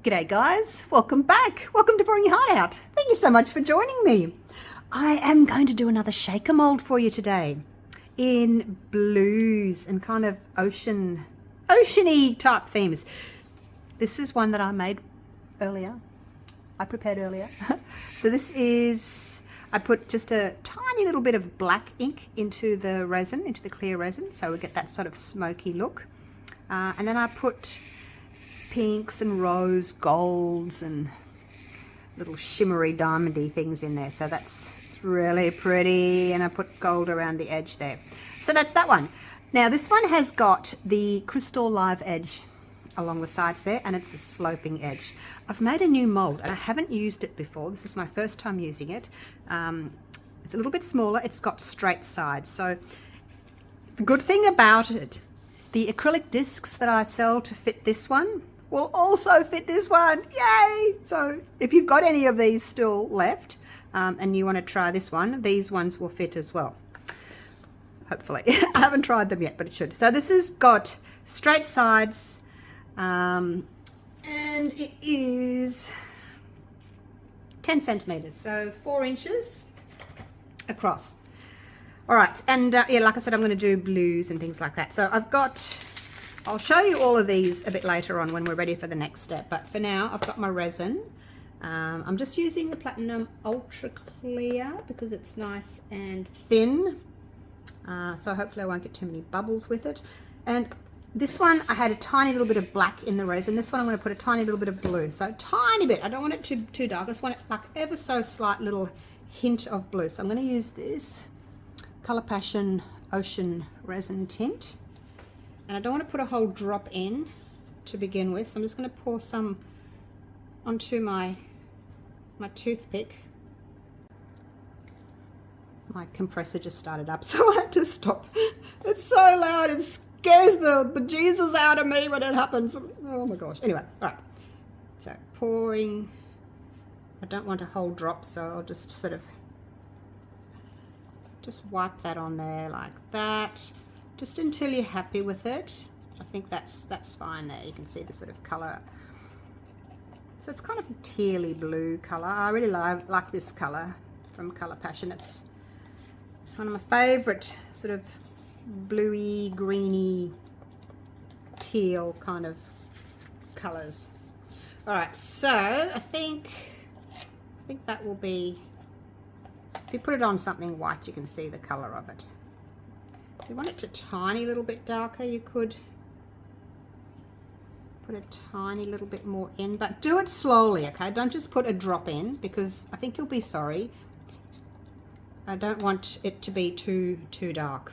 G'day guys, welcome back. Welcome to Pouring Your Heart Out. Thank you so much for joining me. I am going to do another shaker mold for you today in blues and kind of oceany type themes. This is one that I made earlier. I prepared earlier. So this is, I put just a tiny little bit of black ink into the resin, into the clear resin, so we get that sort of smoky look. And then I put pinks and rose golds and little shimmery diamondy things in there, so it's really pretty, and I put gold around the edge there. So that's that one. Now this one has got the crystal live edge along the sides there, and it's a sloping edge. I've made a new mold and I haven't used it before. This is my first time using it. It's a little bit smaller, it's got straight sides. So the good thing about it, the acrylic discs that I sell to fit this one will also fit this one. Yay! So if you've got any of these still left and you want to try this one, these ones will fit as well. Hopefully. I haven't tried them yet, but it should. So this has got straight sides and it is 10 centimeters, so 4 inches across. All right, and yeah, like I said, I'm going to do blues and things like that. So I'll show you all of these a bit later on when we're ready for the next step. But for now, I've got my resin. I'm just using the Platinum Ultra Clear because it's nice and thin. So hopefully I won't get too many bubbles with it. And this one, I had a tiny little bit of black in the resin. This one, I'm going to put a tiny little bit of blue. So a tiny bit. I don't want it too dark. I just want it like ever so slight little hint of blue. So I'm going to use this Colour Passion Ocean Resin Tint. And I don't want to put a whole drop in to begin with, so I'm just going to pour some onto my toothpick. My compressor just started up, so I had to stop. It's so loud, it scares the bejesus out of me when it happens. Oh my gosh. Anyway, all right. So pouring. I don't want a whole drop, so I'll just sort of just wipe that on there like that. Just until you're happy with it. I think that's fine there. You can see the sort of colour. So it's kind of a tealy blue colour. I really like this colour from Colour Passion. It's one of my favourite sort of bluey, greeny, teal kind of colours. Alright, so I think that will be, if you put it on something white, you can see the colour of it. If you want it a tiny little bit darker, you could put a tiny little bit more in, but do it slowly, okay? Don't just put a drop in, because I think you'll be sorry. I don't want it to be too dark.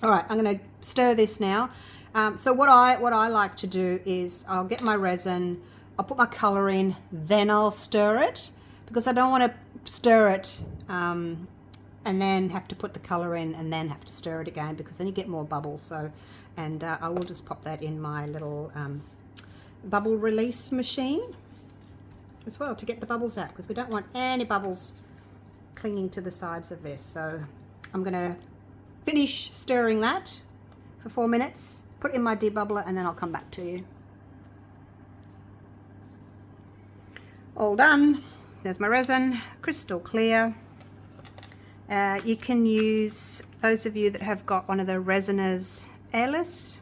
All right, I'm going to stir this now. So what I like to do is I'll get my resin, I'll put my colour in, then I'll stir it, because I don't want to stir it and then have to put the colour in and then have to stir it again, because then you get more bubbles. So, and I will just pop that in my little bubble release machine as well to get the bubbles out, because we don't want any bubbles clinging to the sides of this. So I'm going to finish stirring that for 4 minutes, put it in my debubbler, and then I'll come back to you. All done. There's my resin, crystal clear. You can use, those of you that have got one of the Resiners airless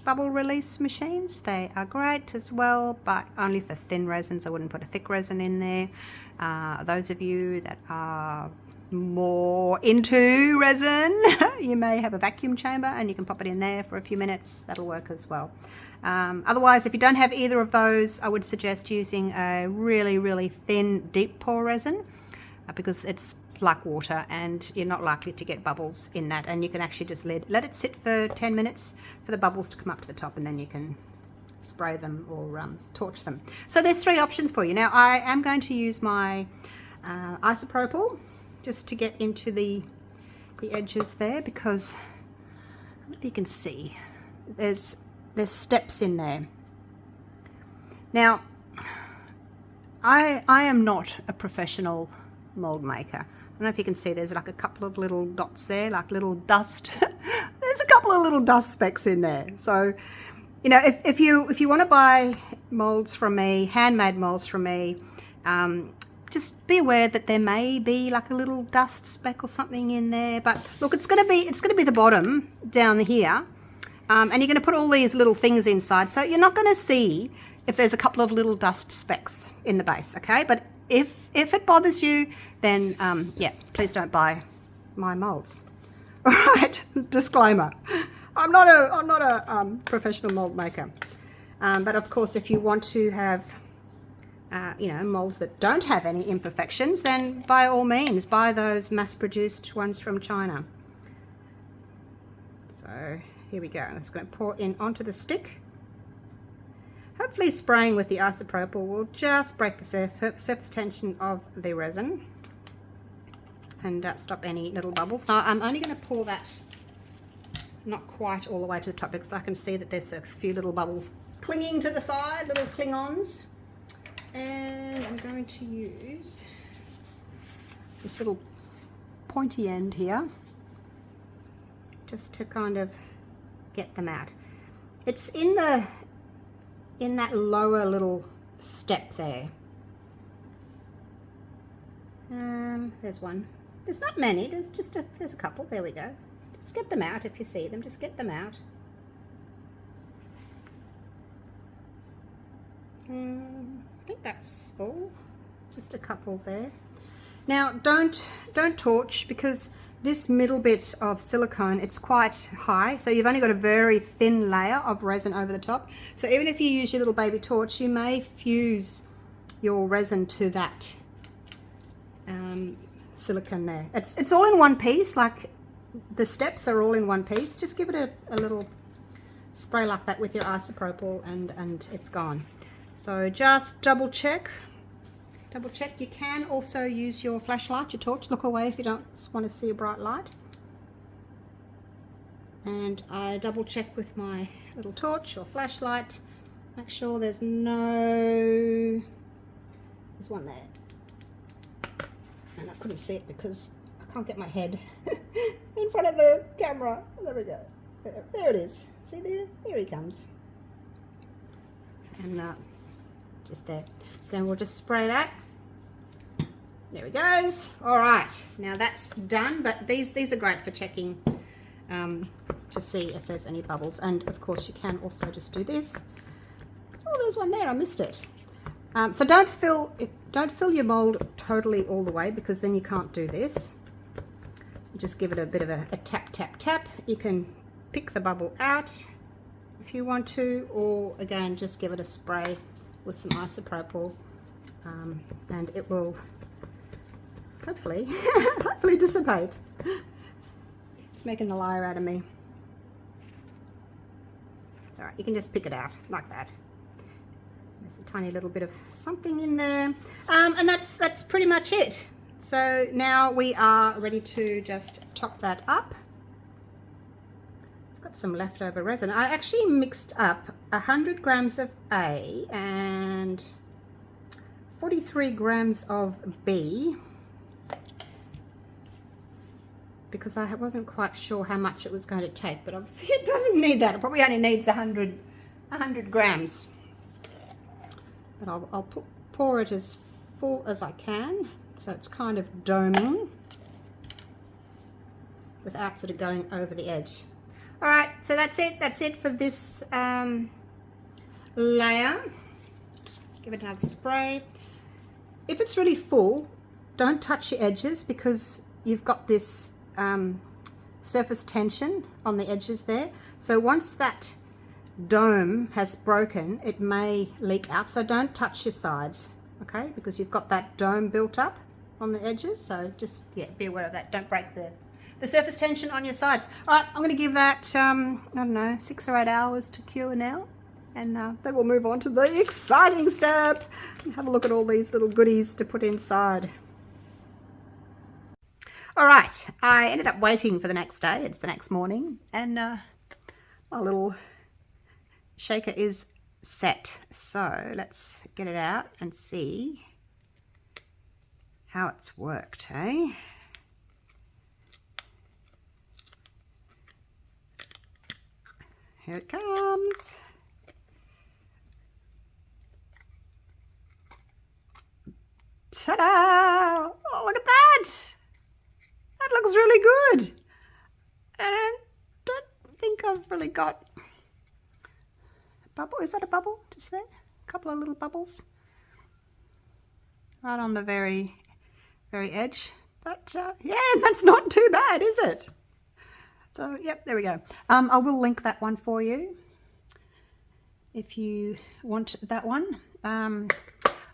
bubble release machines, they are great as well, but only for thin resins. I wouldn't put a thick resin in there. Those of you that are more into resin, you may have a vacuum chamber and you can pop it in there for a few minutes. That'll work as well. Otherwise, if you don't have either of those, I would suggest using a really thin deep pour resin, because it's like water and you're not likely to get bubbles in that, and you can actually just let it sit for 10 minutes for the bubbles to come up to the top, and then you can spray them or torch them. So there's 3 options for you. Now I am going to use my isopropyl just to get into the edges there, because I don't know if you can see there's steps in there. Now I am not a professional mold maker. I don't know if you can see, there's like a couple of little dots there, like little dust. There's a couple of little dust specks in there. So, you know, if you want to buy molds from me, handmade molds from me, just be aware that there may be like a little dust speck or something in there. But look, it's going to be the bottom down here, and you're going to put all these little things inside, so you're not going to see if there's a couple of little dust specks in the base. Okay, but if it bothers you, then yeah, please don't buy my molds. All right, disclaimer: I'm not a professional mold maker, but of course, if you want to have you know, molds that don't have any imperfections, then by all means buy those mass-produced ones from China. So here we go. I'm just going to pour in onto the stick. Hopefully spraying with the isopropyl will just break the surface tension of the resin and stop any little bubbles. Now I'm only going to pour that not quite all the way to the top, because I can see that there's a few little bubbles clinging to the side, little cling-ons. And I'm going to use this little pointy end here just to kind of get them out. It's in that lower little step there. There's one. There's not many. There's a couple. There we go. Just get them out if you see them. Just get them out. I think that's all. Just a couple there. Now don't torch, because this middle bit of silicone, it's quite high, so you've only got a very thin layer of resin over the top. So even if you use your little baby torch, you may fuse your resin to that silicone there. It's all in one piece, like the steps are all in one piece. Just give it a little spray like that with your isopropyl and it's gone. So just double check. You can also use your flashlight, your torch. Look away if you don't want to see a bright light. And I double check with my little torch or flashlight. Make sure there's one there. And I couldn't see it because I can't get my head in front of the camera. There we go. There it is. See there? There he comes. And just there. So then we'll just spray that. There he goes. All right, now that's done. But these are great for checking to see if there's any bubbles. And of course, you can also just do this. Oh, there's one there. I missed it. So don't fill your mold totally all the way, because then you can't do this. Just give it a bit of a tap, tap, tap. You can pick the bubble out if you want to, or again, just give it a spray with some isopropyl, and it will hopefully dissipate. It's making a liar out of me. It's all right, you can just pick it out like that. There's a tiny little bit of something in there, and that's pretty much it. So now we are ready to just top that up. I've got some leftover resin. I actually mixed up 100 grams of A and 43 grams of B, because I wasn't quite sure how much it was going to take, but obviously it doesn't need that. It probably only needs 100 grams. But I'll pour it as full as I can, so it's kind of doming without sort of going over the edge. All right, so that's it for this layer. Give it another spray. If it's really full, don't touch your edges, because you've got this surface tension on the edges there. So once that dome has broken, it may leak out, so don't touch your sides, okay, because you've got that dome built up on the edges. So just, yeah, be aware of that. Don't break the surface tension on your sides. All right, I'm going to give that I don't know, 6 or 8 hours to cure now, and then we'll move on to the exciting step and have a look at all these little goodies to put inside. All right, I ended up waiting for the next day. It's the next morning, and my little shaker is set. So let's get it out and see how it's worked, eh? Here it comes. Ta-da! Oh, look at that! That looks really good. And I don't think I've really got a bubble. Is that a bubble just there? A couple of little bubbles right on the very edge. But yeah, that's not too bad, is it? So yep, there we go. I will link that one for you if you want that one. I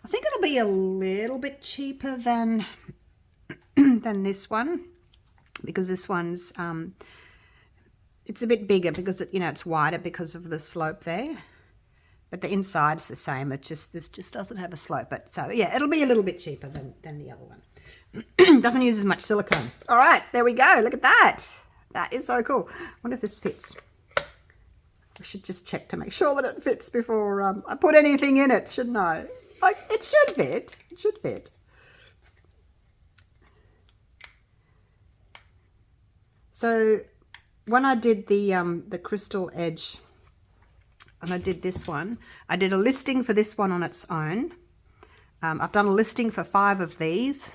think it'll be a little bit cheaper than than this one, because this one's it's a bit bigger because it, it's wider because of the slope there. But the inside's the same. It just, this just doesn't have a slope. But so yeah, it'll be a little bit cheaper than the other one. Doesn't use as much silicone. All right, there we go. Look at that. That is so cool. I wonder if this fits. I should just check to make sure that it fits before I put anything in it, shouldn't I? Like, it should fit. It should fit. So when I did the crystal edge, and I did this one, I did a listing for this one on its own. I've done a listing for 5 of these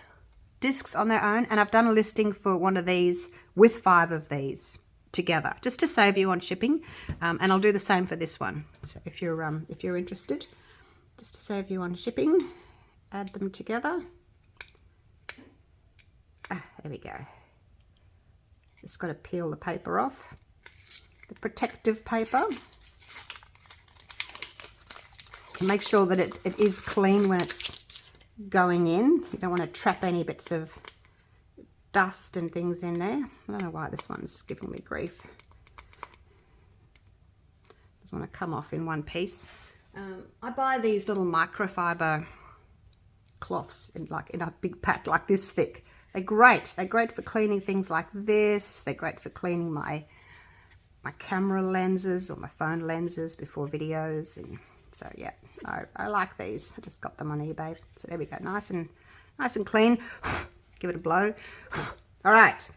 discs on their own, and I've done a listing for one of these with 5 of these together, just to save you on shipping. And I'll do the same for this one. So if you're interested, just to save you on shipping, add them together. There we go. Just got to peel the paper off, the protective paper. And make sure that it is clean when it's going in. You don't want to trap any bits of dust and things in there. I don't know why this one's giving me grief. Doesn't want to come off in one piece. I buy these little microfiber cloths in a big pack like this thick. They're great. They're great for cleaning things like this. They're great for cleaning my camera lenses or my phone lenses before videos. And so yeah, I like these. I just got them on eBay. So there we go. Nice and clean. Give it a blow. All right.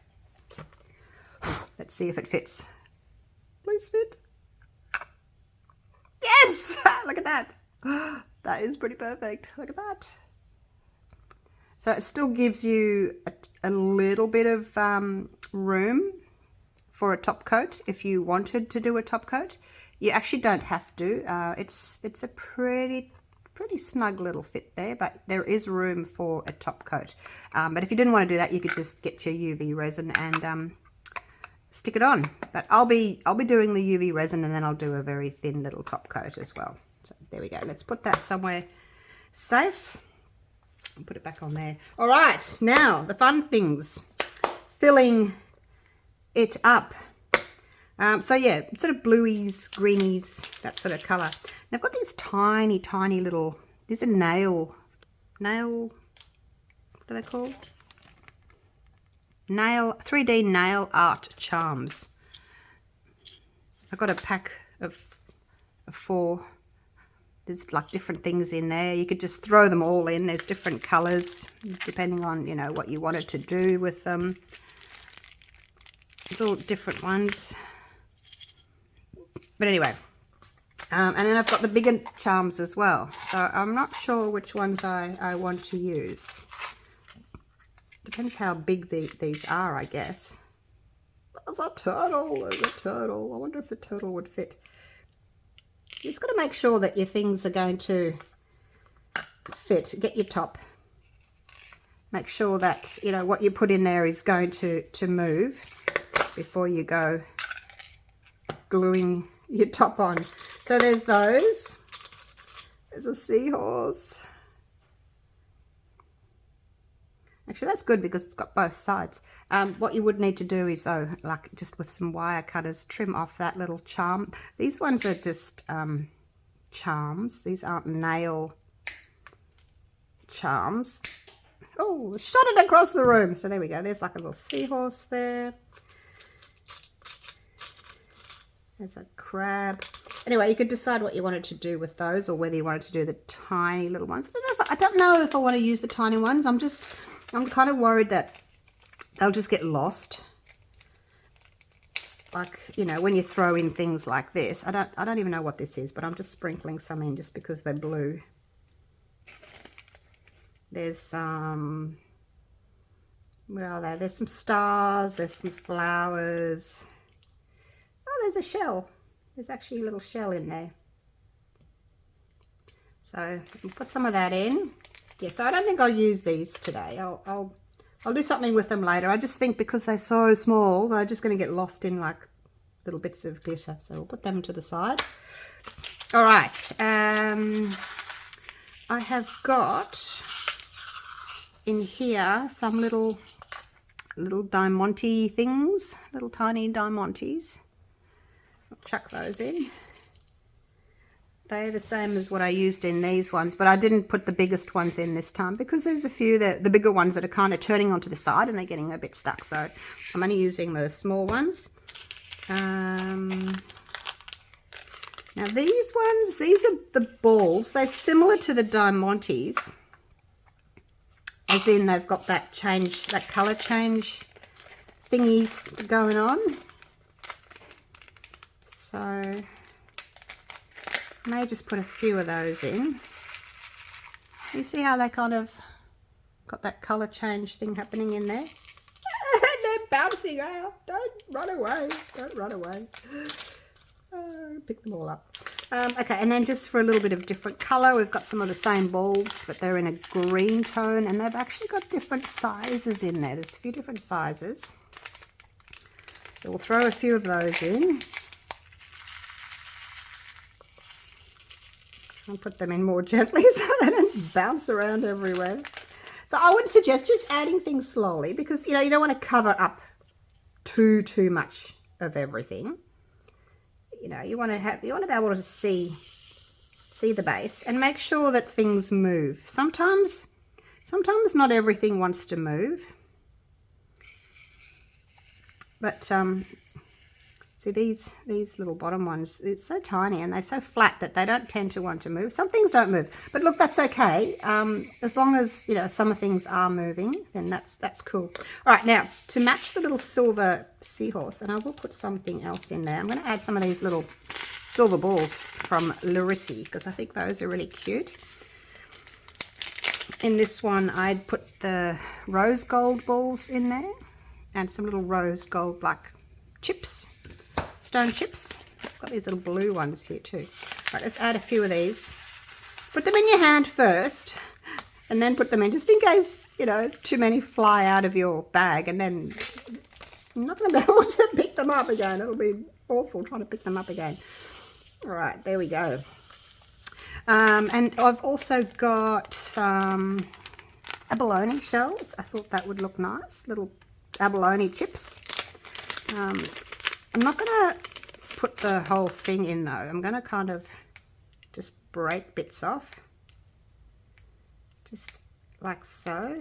Let's see if it fits. Please fit. Yes! Look at that. That is pretty perfect. Look at that. So it still gives you a little bit of room for a top coat if you wanted to do a top coat. You actually don't have to. It's a pretty snug little fit there, but there is room for a top coat. But if you didn't want to do that, you could just get your UV resin and stick it on. But I'll be doing the UV resin, and then I'll do a very thin little top coat as well. So there we go. Let's put that somewhere safe and put it back on there. All right, now the fun things, filling it up. So yeah, sort of blueies, greenies, that sort of colour. And I've got these tiny little, these are nail, what are they called? 3D nail art charms. I've got a pack of 4. There's like different things in there. You could just throw them all in. There's different colours depending on, what you wanted to do with them. It's all different ones. But anyway, and then I've got the bigger charms as well. So I'm not sure which ones I want to use. Depends how big these are, I guess. There's a turtle. There's a turtle. I wonder if the turtle would fit. You just got to make sure that your things are going to fit. Get your top. Make sure that, what you put in there is going to move before you go gluing your top on. So there's those. There's a seahorse. Actually, that's good because it's got both sides. What you would need to do is, though, like just with some wire cutters, trim off that little charm. These ones are just charms. These aren't nail charms. Oh, shot it across the room. So there we go. There's like a little seahorse there. There's a crab. Anyway, you could decide what you wanted to do with those, or whether you wanted to do the tiny little ones. I don't know if I want to use the tiny ones. I'm kind of worried that they'll just get lost. Like, when you throw in things like this. I don't even know what this is, but I'm just sprinkling some in just because they're blue. There's some, what are they? There's some stars, there's some flowers. Oh, there's a shell. There's actually a little shell in there. So we'll put some of that in. Yeah, so I don't think I'll use these today. I'll do something with them later. I just think because they're so small, they're just going to get lost in like little bits of glitter. So we'll put them to the side. All right. I have got in here some little diamante things, little tiny diamantes. I'll chuck those in. They're the same as what I used in these ones, but I didn't put the biggest ones in this time because there's a few that the bigger ones that are kind of turning onto the side and they're getting a bit stuck. So I'm only using the small ones. Now these ones, these are the balls. They're similar to the diamantes, as in they've got that change, that color change thingy going on. So I may just put a few of those in. You see how they kind of got that color change thing happening in there? They're bouncing out. Don't run away. Don't run away. Pick them all up. Okay, and then just for a little bit of different color, we've got some of the same balls, but they're in a green tone, and they've actually got different sizes in there. There's a few different sizes. So we'll throw a few of those in. I'll put them in more gently so they don't bounce around everywhere. So I would suggest just adding things slowly because, you know, you don't want to cover up too much of everything. You know, you want to be able to see the base and make sure that things move. Sometimes not everything wants to move. But see these little bottom ones, it's so tiny and they're so flat that they don't tend to want to move. Some things don't move, but look, that's okay. As long as, you know, some things are moving, then that's cool. All right, now to match the little silver seahorse, and I will put something else in there. I'm going to add some of these little silver balls from Resin because I think those are really cute. In this one, I'd put the rose gold balls in there and some little rose gold like chips. Stone chips. I've got these little blue ones here too. Right, let's add a few of these. Put them in your hand first and then put them in just in case, you know, too many fly out of your bag and then you're not going to be able to pick them up again. It'll be awful trying to pick them up again. All right, there we go. And I've also got some abalone shells. I thought that would look nice. Little abalone chips. I'm not going to put the whole thing in though. I'm going to kind of just break bits off. Just like so.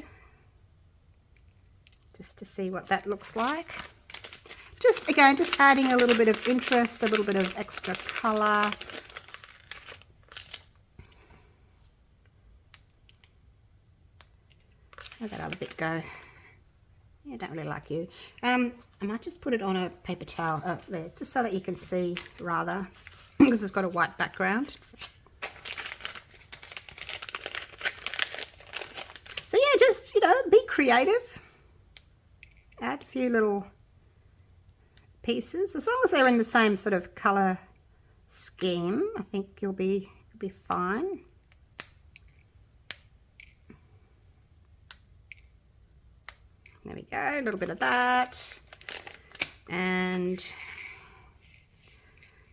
Just to see what that looks like. Just again, just adding a little bit of interest, a little bit of extra colour. Let that other bit go. Yeah, I don't really like you. I might just put it on a paper towel there, just so that you can see rather, because it's got a white background. So yeah, just, you know, be creative. Add a few little pieces. As long as they're in the same sort of colour scheme, I think you'll be fine. There we go, a little bit of that. And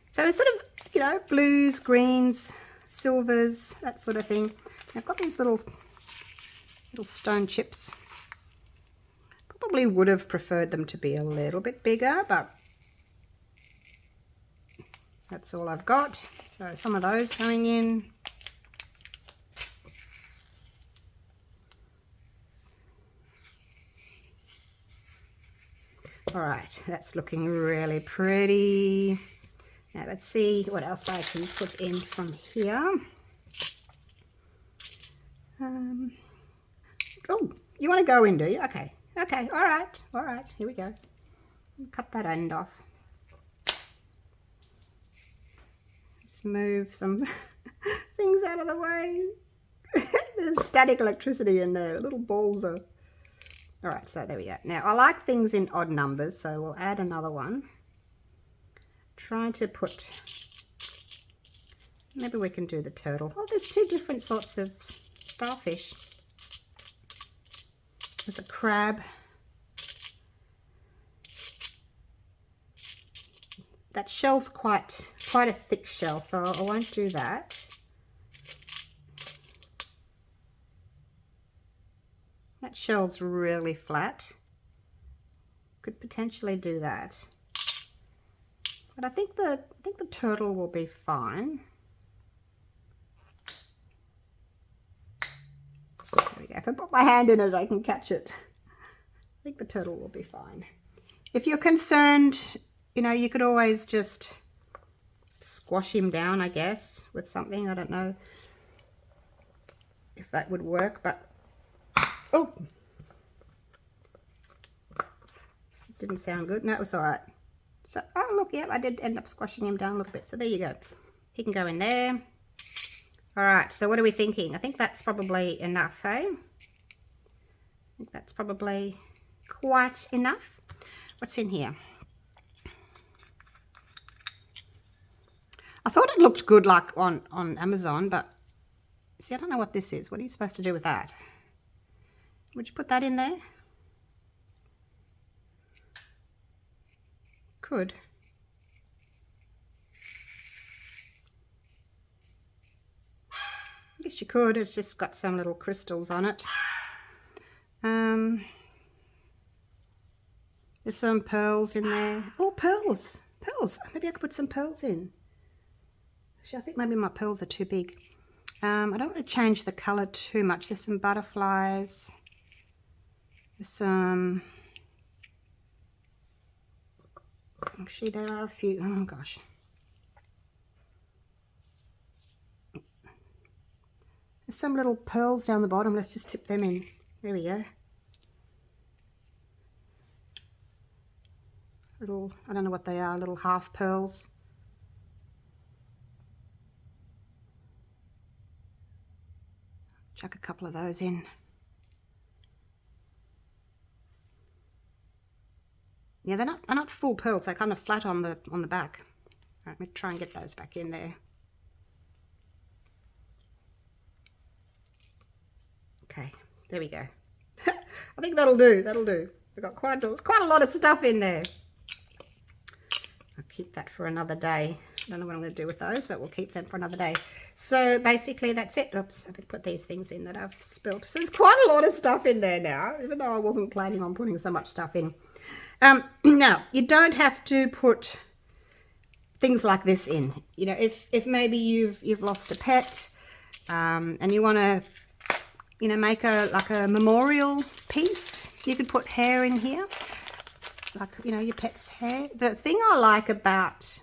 so it's sort of, you know, blues, greens, silvers, that sort of thing. I've got these little stone chips. Probably would have preferred them to be a little bit bigger, but that's all I've got. So some of those going in. All right, that's looking really pretty. Now let's see what else I can put in from here. Oh, you want to go in, do you? Okay, okay, all right, here we go. Cut that end off. Just move some things out of the way. There's static electricity in there. Little balls are... All right, so there we go. Now, I like things in odd numbers, so we'll add another one. Trying to put... Maybe we can do the turtle. Oh, there's two different sorts of starfish. There's a crab. That shell's quite a thick shell, so I won't do that. That shell's really flat. Could potentially do that. But I think the turtle will be fine. There we go. If I put my hand in it, I can catch it. I think the turtle will be fine. If you're concerned, you know, you could always just squash him down, I guess, with something. I don't know if that would work, but... Oh! Didn't sound good. No, it was all right. So, oh, look, yeah, I did end up squashing him down a little bit. So there you go. He can go in there. All right, so what are we thinking? I think that's probably enough, eh? I think that's probably quite enough. What's in here? I thought it looked good like on Amazon, but see, I don't know what this is. What are you supposed to do with that? Would you put that in there? Could. I guess you could. It's just got some little crystals on it. There's some pearls in there. Oh, pearls. Pearls. Maybe I could put some pearls in. Actually, I think maybe my pearls are too big. I don't want to change the colour too much. There's some butterflies. There's some... Actually, there are a few. Oh, gosh. There's some little pearls down the bottom. Let's just tip them in. There we go. Little, I don't know what they are, little half pearls. Chuck a couple of those in. Yeah, they're not full pearls. They're kind of flat on the back. All right, let me try and get those back in there. Okay, there we go. I think that'll do. That'll do. We've got quite a lot of stuff in there. I'll keep that for another day. I don't know what I'm going to do with those, but we'll keep them for another day. So basically that's it. Oops, I could put these things in that I've spilt. So there's quite a lot of stuff in there now, even though I wasn't planning on putting so much stuff in. Now, you don't have to put things like this in. You know, if maybe you've lost a pet and you want to, you know, make like a memorial piece, you could put hair in here, like, you know, your pet's hair. The thing I like about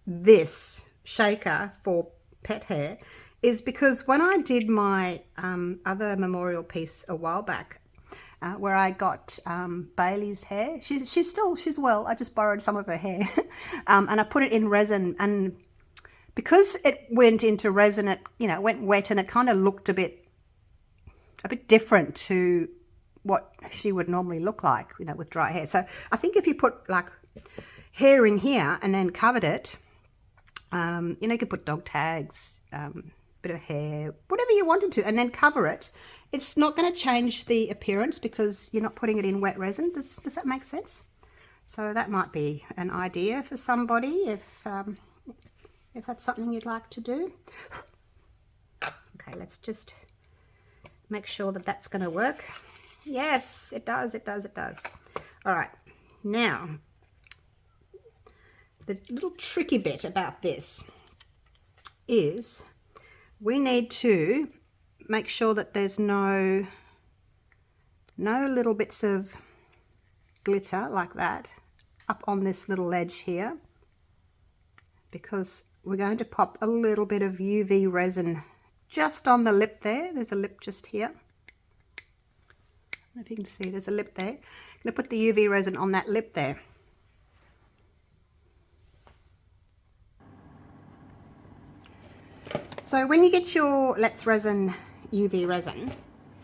this shaker for pet hair is because when I did my other memorial piece a while back, where I got Bailey's hair, she's well, I just borrowed some of her hair and I put it in resin, and because it went into resin, it, you know, went wet and it kind of looked a bit different to what she would normally look like, you know, with dry hair. So I think if you put like hair in here and then covered it, you know, you could put dog tags, bit of hair, whatever you wanted to, and then cover it. It's not going to change the appearance because you're not putting it in wet resin. Does that make sense? So that might be an idea for somebody if that's something you'd like to do. Okay, let's just make sure that that's going to work. Yes, it does, it does, it does. All right, now the little tricky bit about this is we need to make sure that there's no little bits of glitter like that up on this little edge here, because we're going to pop a little bit of UV resin just on the lip there. There's a lip just here. I don't know if you can see, there's a lip there. I'm going to put the UV resin on that lip there. So when you get your Let's Resin UV resin,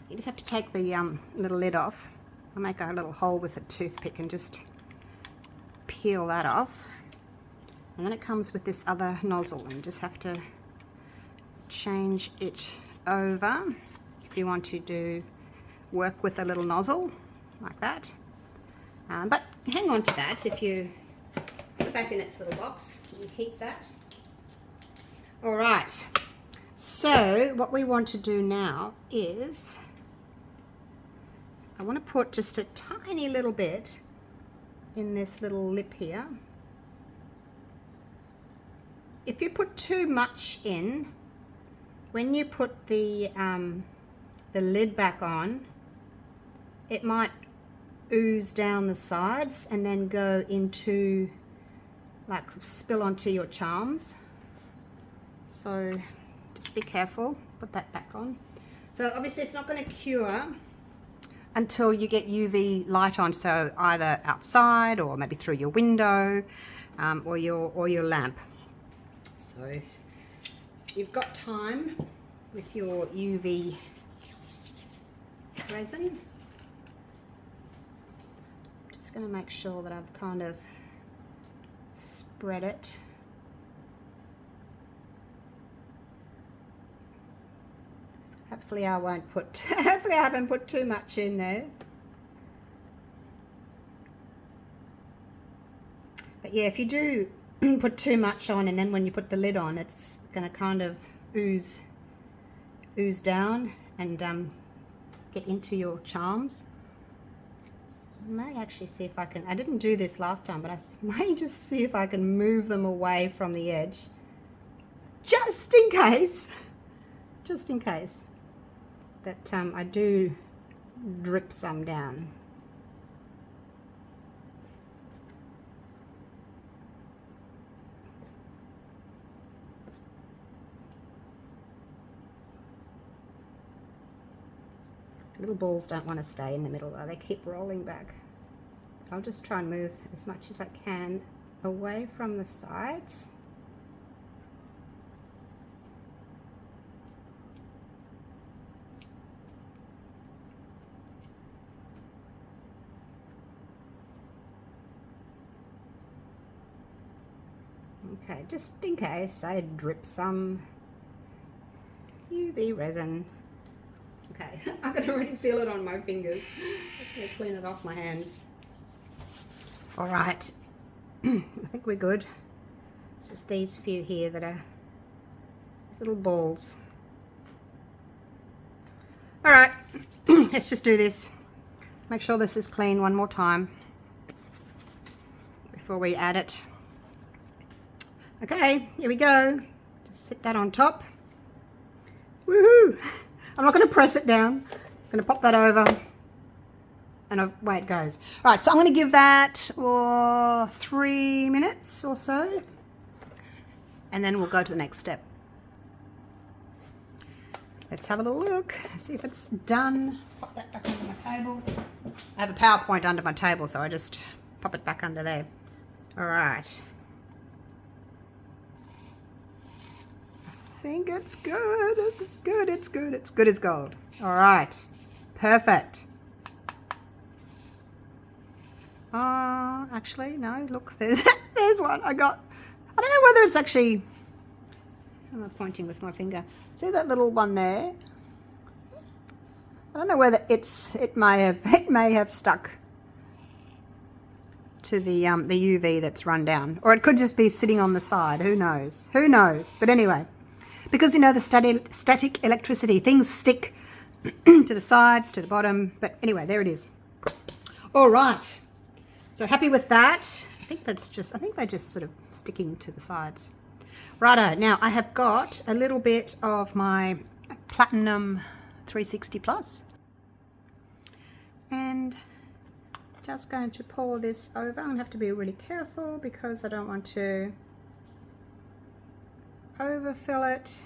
you just have to take the little lid off. I'll make a little hole with a toothpick and just peel that off. And then it comes with this other nozzle, and you just have to change it over if you want to do work with a little nozzle like that. But hang on to that. If you put it back in its little box, you keep that. All right, so what we want to do now is I want to put just a tiny little bit in this little lip here. If you put too much in, when you put the lid back on, it might ooze down the sides and then go into, like, spill onto your charms. So just be careful, put that back on. So obviously it's not going to cure until you get UV light on, so either outside or maybe through your window or your lamp. So you've got time with your UV resin. Just going to make sure that I've kind of spread it. Hopefully I won't put, hopefully I haven't put too much in there. But yeah, if you do put too much on, and then when you put the lid on, it's going to kind of ooze down and get into your charms. I may actually see if I can, I didn't do this last time, but I may just see if I can move them away from the edge, just in case that I do drip some down. The little balls don't want to stay in the middle though, they keep rolling back. I'll just try and move as much as I can away from the sides. Okay, just in case I drip some UV resin. Okay, I can already feel it on my fingers. Just gonna clean it off my hands. All right, I think we're good. It's just these few here that are these little balls. All right, let's just do this. Make sure this is clean one more time before we add it. Okay, here we go. Just sit that on top. Woohoo! I'm not going to press it down. I'm going to pop that over and away it goes. All right, so I'm going to give that 3 minutes or so, and then we'll go to the next step. Let's have a little look, see if it's done. Pop that back under my table. I have a PowerPoint under my table, so I just pop it back under there. All right. I think it's good. It's good. It's good. It's good as gold. All right. Perfect. Actually, no. Look, there's one. I don't know whether it's actually. I'm pointing with my finger. See that little one there? I don't know whether it may have stuck to the UV that's run down, or it could just be sitting on the side. Who knows? Who knows? But anyway. Because, you know, the static electricity, things stick to the sides, to the bottom. But anyway, there it is. All right. So happy with that. I think they're just sort of sticking to the sides. Righto. Now I have got a little bit of my Platinum 360 Plus. And just going to pour this over. I'm going to have to be really careful because I don't want to overfill it.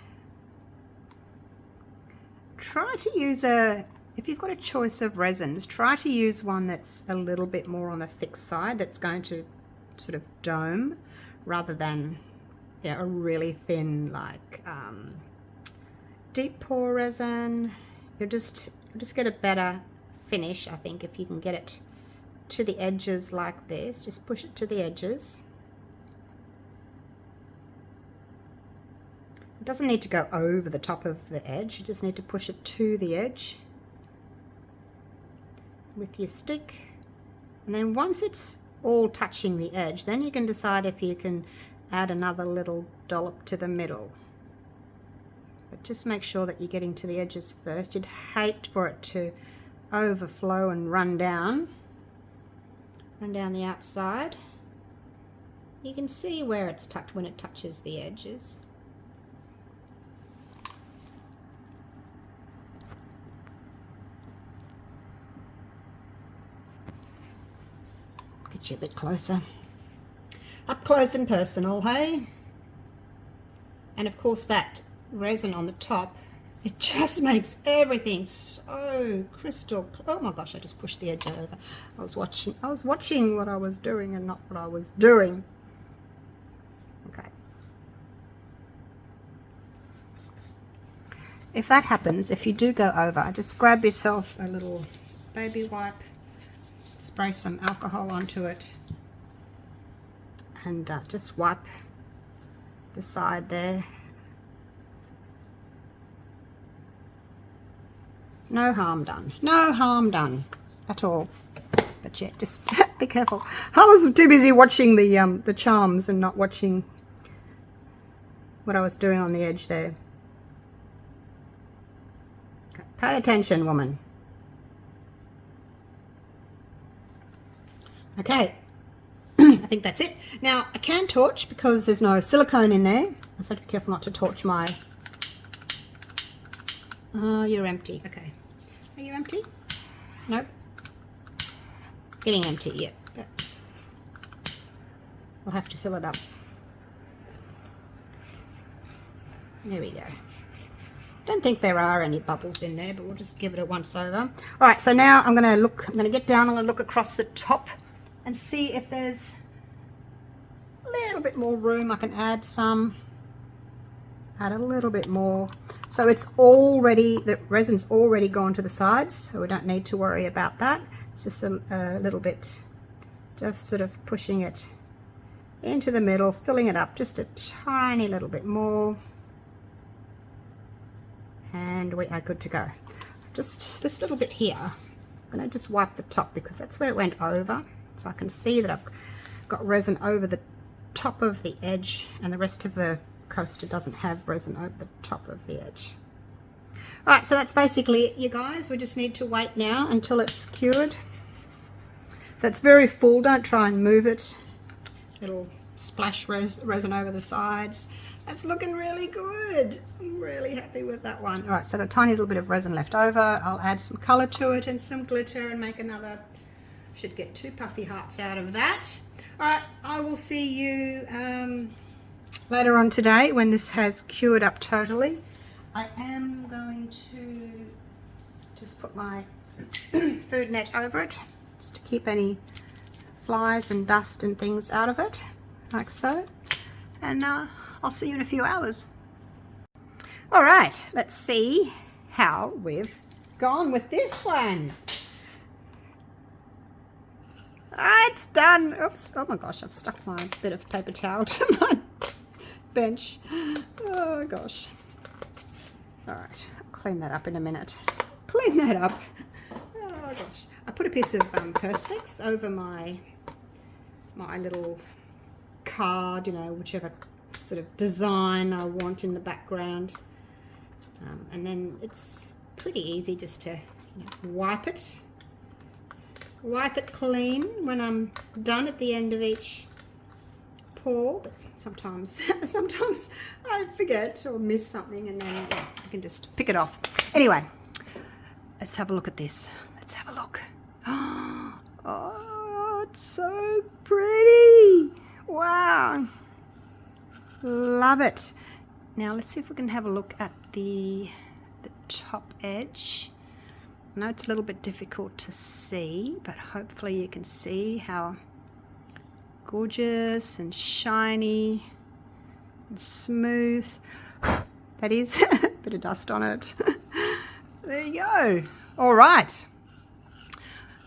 Try to use if you've got a choice of resins, try to use one that's a little bit more on the thick side, that's going to sort of dome, rather than a really thin, like deep pour resin, you'll just get a better finish, I think, if you can get it to the edges like this. Just push it to the edges. It doesn't need to go over the top of the edge, you just need to push it to the edge with your stick. And then once it's all touching the edge, then you can decide if you can add another little dollop to the middle. But just make sure that you're getting to the edges first. You'd hate for it to overflow and run down the outside. You can see where it's tucked when it touches the edges. Get you a bit closer. Up close and personal, hey? And of course that resin on the top, it just makes everything so crystal. Oh my gosh, I just pushed the edge over. I was watching what I was doing and not what I was doing. Okay. If that happens, if you do go over, just grab yourself a little baby wipe, spray some alcohol onto it, and just wipe the side there. No harm done. No harm done at all. But yeah, just be careful. I was too busy watching the charms and not watching what I was doing on the edge there. Okay, pay attention, woman. Okay, I think that's it. Now, I can torch because there's no silicone in there. I just have to be careful not to torch my... Oh, you're empty. Okay. Are you empty? Nope. Getting empty, yeah. We'll have to fill it up. There we go. Don't think there are any bubbles in there, but we'll just give it a once over. All right, so now I'm going to get down, I'm going to look across the top and see if there's a little bit more room. I can add a little bit more. So it's already, the resin's already gone to the sides, so we don't need to worry about that. It's just a little bit, just sort of pushing it into the middle, filling it up just a tiny little bit more, and we are good to go. Just this little bit here, I'm going to just wipe the top because that's where it went over, so I can see that I've got resin over the top of the edge, and the rest of the coaster doesn't have resin over the top of the edge. All right, so that's basically it, you guys. We just need to wait now until it's cured. So it's very full, don't try and move it. It'll splash resin over the sides. That's looking really good. I'm really happy with that one. All right, so I've got a tiny little bit of resin left over. I'll add some color to it and some glitter and make another, should get 2 puffy hearts out of that. All right, I will see you later on today when this has cured up totally. I am going to just put my food net over it just to keep any flies and dust and things out of it, like so. And I'll see you in a few hours. All right, let's see how we've gone with this one. It's done. Oops. Oh my gosh, I've stuck my bit of paper towel to my bench. Oh gosh. All right, I'll clean that up in a minute. Clean that up. Oh gosh. I put a piece of Perspex over my little card, you know, whichever sort of design I want in the background. And then it's pretty easy just to wipe it clean when I'm done at the end of each pour. But sometimes I forget or miss something, and then I can just pick it off. Anyway, let's have a look at this. Let's have a look. Oh, it's so pretty. Wow. Love it. Now let's see if we can have a look at the top edge. I know it's a little bit difficult to see, but hopefully you can see how gorgeous and shiny and smooth that is. bit of dust on it. There you go. All right.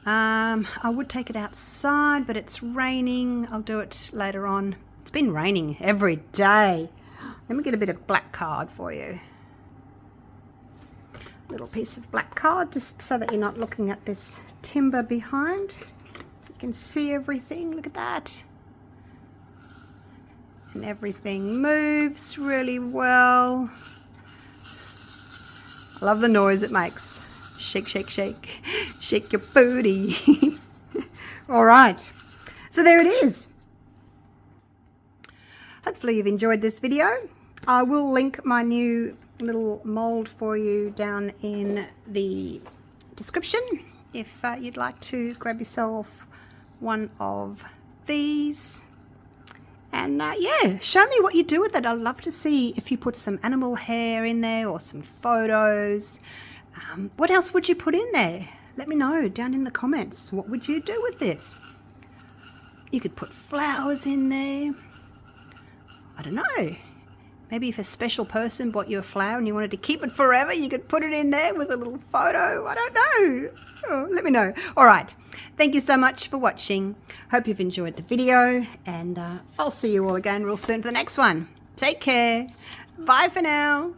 I would take it outside, but it's raining. I'll do it later on. It's been raining every day. Let me get a bit of black card for you. Little piece of black card, just so that you're not looking at this timber behind. So you can see everything. Look at that. And everything moves really well. I love the noise it makes. Shake, shake, shake. Shake your booty. All right. So there it is. Hopefully you've enjoyed this video. I will link my new little mold for you down in the description if you'd like to grab yourself one of these. And yeah, show me what you do with it. I'd love to see if you put some animal hair in there or some photos. What else would you put in there? Let me know down in the comments. What would you do with this? You could put flowers in there. I don't know. Maybe if a special person bought you a flower and you wanted to keep it forever, you could put it in there with a little photo. I don't know. Oh, let me know. All right. Thank you so much for watching. Hope you've enjoyed the video, and I'll see you all again real soon for the next one. Take care. Bye for now.